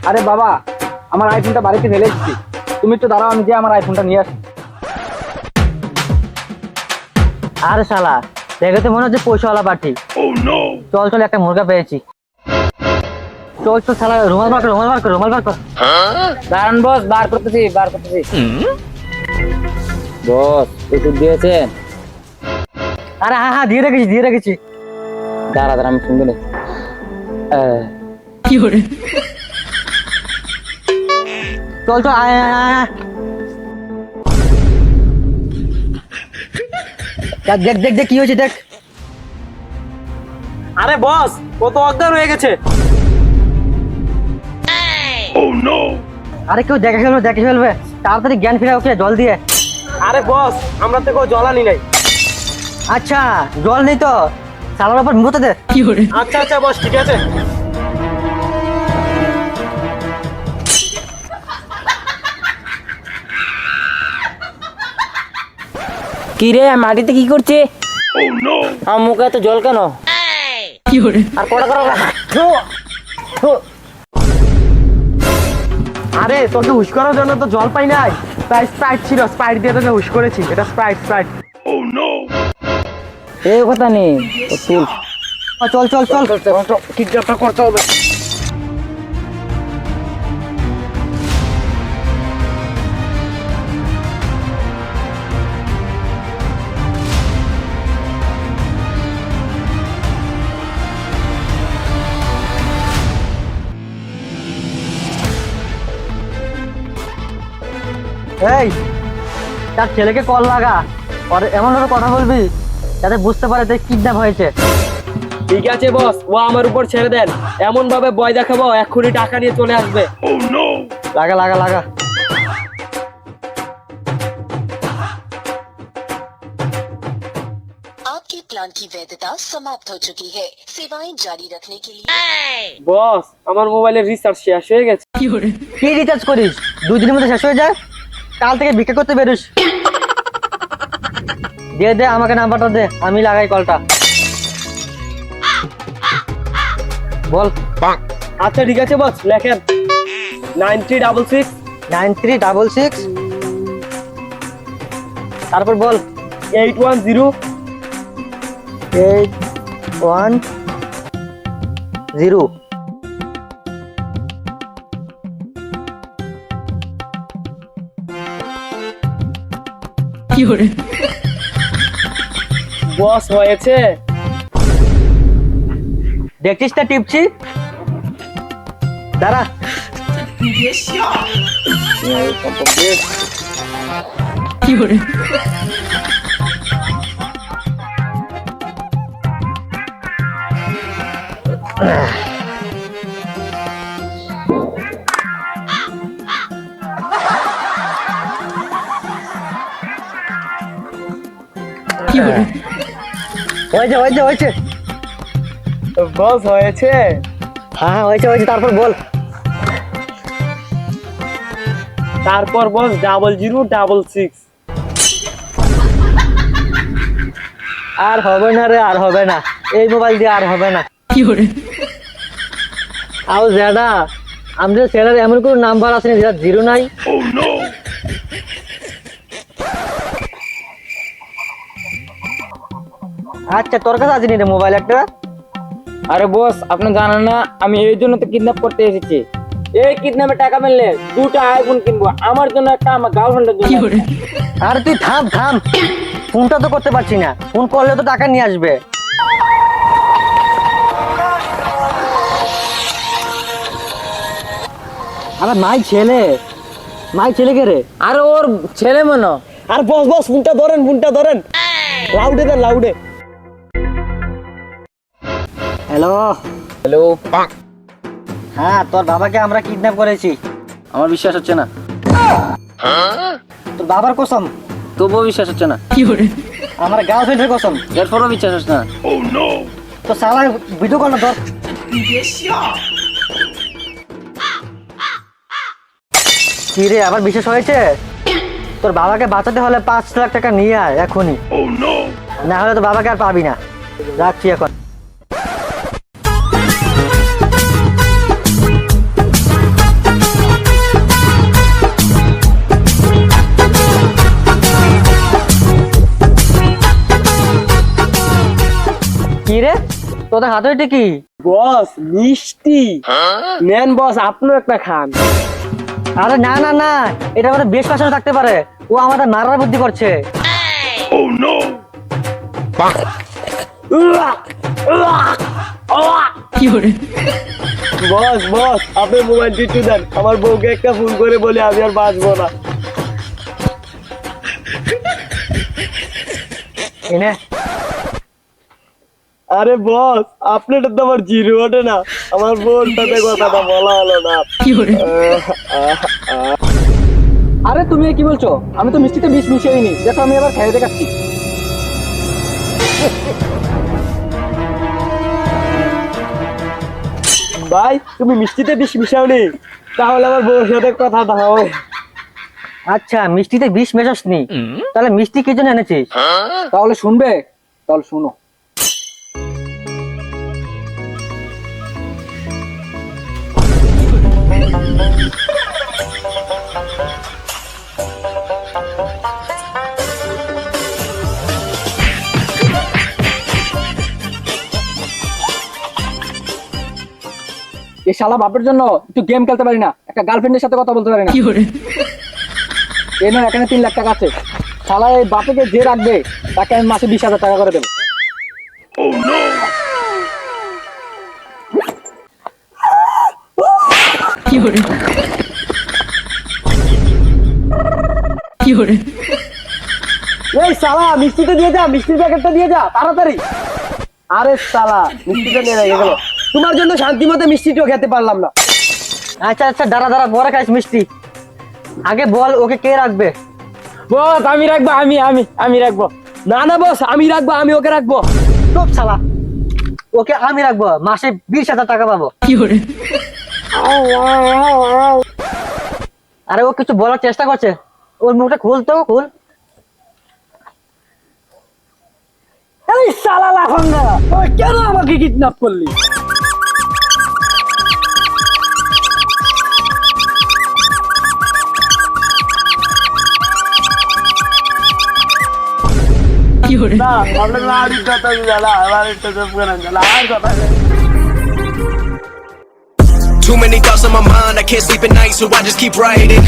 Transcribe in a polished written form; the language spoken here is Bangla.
আরে বাবা, আমার আইফোনটা বাড়িতে ফেলে এসেছি, তুমি একটু দাঁড়াও, আমি যে আমার আইফোনটা নিয়ে আসি। আরে শালা, দেখে তো মনে হচ্ছে পয়সাওয়ালা পার্টি। চল চল, একটা মুরগা পেয়েছি। চল চল শালা, রুমাল বার কর, রুমাল বার কর, রুমাল বার কর। দাঁড়ান বস, বার করতেছি। বস, ওষুধ দিয়েছেন? আরে হ্যাঁ হ্যাঁ, দিয়ে রেখেছি। দাঁড়া আমি শুনতে নেই। চল চল, আয় আয় আয়, আয়। দেখ দেখ দেখ কি হয়েছে দেখ। আরে বস, ও তো অজ্ঞান হয়ে গেছে। আরে কেউ দেখে ফেলবে, তাড়াতাড়ি জ্ঞান ফিরে ওকে জল দিয়ে। আরে বস, আমরা তো কেউ জ্বালানি নাই। আচ্ছা, জল নেই তো শালার উপর মুতে দে। আচ্ছা আচ্ছা বস, ঠিক আছে। কি রে, মাটিতে কি করছে? আমার মুখে এত জল কেন? আর কটা করা? আরে তোকে হুশ করার জন্য তো জল পাই নাই, তাই স্প্রাইট ছিল, স্প্রাইট দিয়ে তোকে হুশ করেছি। এটা স্প্রাইট। এই কথা নেই, চল চল চল, কিডন্যাপটা করতে হবে। এই তার ছেলেকে কল লাগা, আর এমন ভাবে কথা বলবি যাতে বুঝতে পারে যে কিডন্যাপ হয়েছে। ঠিক আছে বস, ও আমার উপর ছেড়ে দেন। এমন ভাবে ভয় দেখাবো, এক্ষুনি টাকা নিয়ে চলে আসবে। লাগা লাগা লাগা। आपके प्लान की वैधता समाप्त हो चुकी है। सेवाएं जारी रखने के लिए বস, আমার মোবাইলের রিচার্জ শেষ হয়ে গেছে। কি রিচার্জ করিস? 2 দিনের মধ্যে শেষ হয়ে যায়। কাল থেকে ভিক্ষা করতে বেরোস। দে আমাকে নাম্বারটা দে, আমি লাগাই কলটা। বল। আচ্ছা ঠিক আছে বস, লেখেন 9366 9366। তারপর বল 810 810। বস হয়েছে। দেখছিস না টিপছি? দাঁড়া। হয়েছে। বস হয়েছে। হ্যাঁ হয়েছে। তারপর বল। তারপর বস 0066। আর হবে না রে, আর হবে না, এই মোবাইল দিয়ে আর হবে না। আও জ্যাডা, আমাদের সেলার এমন কোনো নাম্বার আছে না যেটা 0 নাই। আচ্ছা, তোর কাছে আছে নি রে মোবাইল একটা? আরে বস, আপনি জানেন না আমি এই জন্য তো কিডন্যাপ করতে এসেছি। এই কিডন্যাপে টাকা মিললে 2টা আইফোন কিনবো, আমার জন্য একটা, আমার গার্লফ্রেন্ডের জন্য। আরে তুই থাম। ফোনটা তো করতে পারছি না, ফোন করলে তো টাকা নিয়ে আসবে। আরে মাই ছেলে কে রে? আরে ওর ছেলে মনে। আর বস ফোনটা ধরেন। লাউডে দেন, লাউডে। হ্যালো। হ্যাঁ, তোর বাবাকে আমরা কিডন্যাপ করেছি। আমার বিশ্বাস হচ্ছে না। তোর বাবার কসম। তবুও বিশ্বাস হচ্ছে না। আমার গার্লফ্রেন্ডের কসম। এরপরও বিশ্বাস হচ্ছে না। তো সালা ভিডিও কল ধর। কি রে, আবার বিশ্বাস হয়েছে? তোর বাবাকে বাঁচাতে হলে 5 লাখ টাকা নিয়ে আয় এখনই, না হলে তো বাবাকে আর পাবি না। রাখছি এখন। কি রে তোদের হাতে এটা কি? বস মিষ্টি নেন বস, আপনিও একটা খান। আরে না না না, এটা আমাদের বেশ পাশে থাকতে পারে, ও আমাদের মারার বুদ্ধি করছে। বস বস আপনি মোবাইলটি একটু দেন, আমার বউকে একটা ফোন করে বলে আমি আর বাঁচবো না। এনে আরে বস আপনার তো আমার জিরো ওঠে না, আমার বোন সাথে কথাটা বলা হলো না। আরে তুমি কি বলছো? আমি তো মিষ্টিতে বিষ মিশিয়েইনি, দেখো আমি এবার খেয়ে দেখাচ্ছি। ভাই তুমি মিষ্টিতে বিষ মিশাওনি, তাহলে আমার বউর সাথে কথা দাও। আচ্ছা মিষ্টিতে বিষ মেশাসনি, তাহলে মিষ্টি কি জন্য এনেছিস? তাহলে শুনবে? তাহলে শুনো। এই শালা বাপের জন্য একটু গেম খেলতে পারি না, একটা গার্লফ্রেন্ডের সাথে কথা বলতে পারি না। এই না, এখানে 3 লাখ টাকা আছে। শালা এই বাপেকে যে রাখবে তাকে আমি মাসে 20,000 টাকা করে দেবো। এই শালা মিষ্টিটা দিয়ে যা, মিষ্টির প্যাকেটটা দিয়ে যা তাড়াতাড়ি। আরে শালা মিষ্টিটা নিয়ে রেখে গেল, তোমার জন্য শান্তি মতো মিষ্টিটাও খেতে পারলাম না। আচ্ছা আচ্ছা দাঁড়া দাঁড়া, পরে খাইস মিষ্টি, আগে বল ওকে কে রাখবে? বস আমি রাখবো, আমি রাখবো। না না বস আমি রাখবো, আমি ওকে রাখবো। চুপ শালা, ওকে আমি রাখবো, মাসে 20,000 টাকা পাবো। আরে ও কিছু বলার চেষ্টা করছে, ওর মুখটা খুল তো, খুল। এই শালা লাফাঙ্গা, তুই কেন আমাকে কিডন্যাপ করলি? না আপনার বাড়ির কথা জানা, বাড়ির কথা জানা আর কথা। Too many thoughts on my mind, I can't sleep at night, so I just keep writing.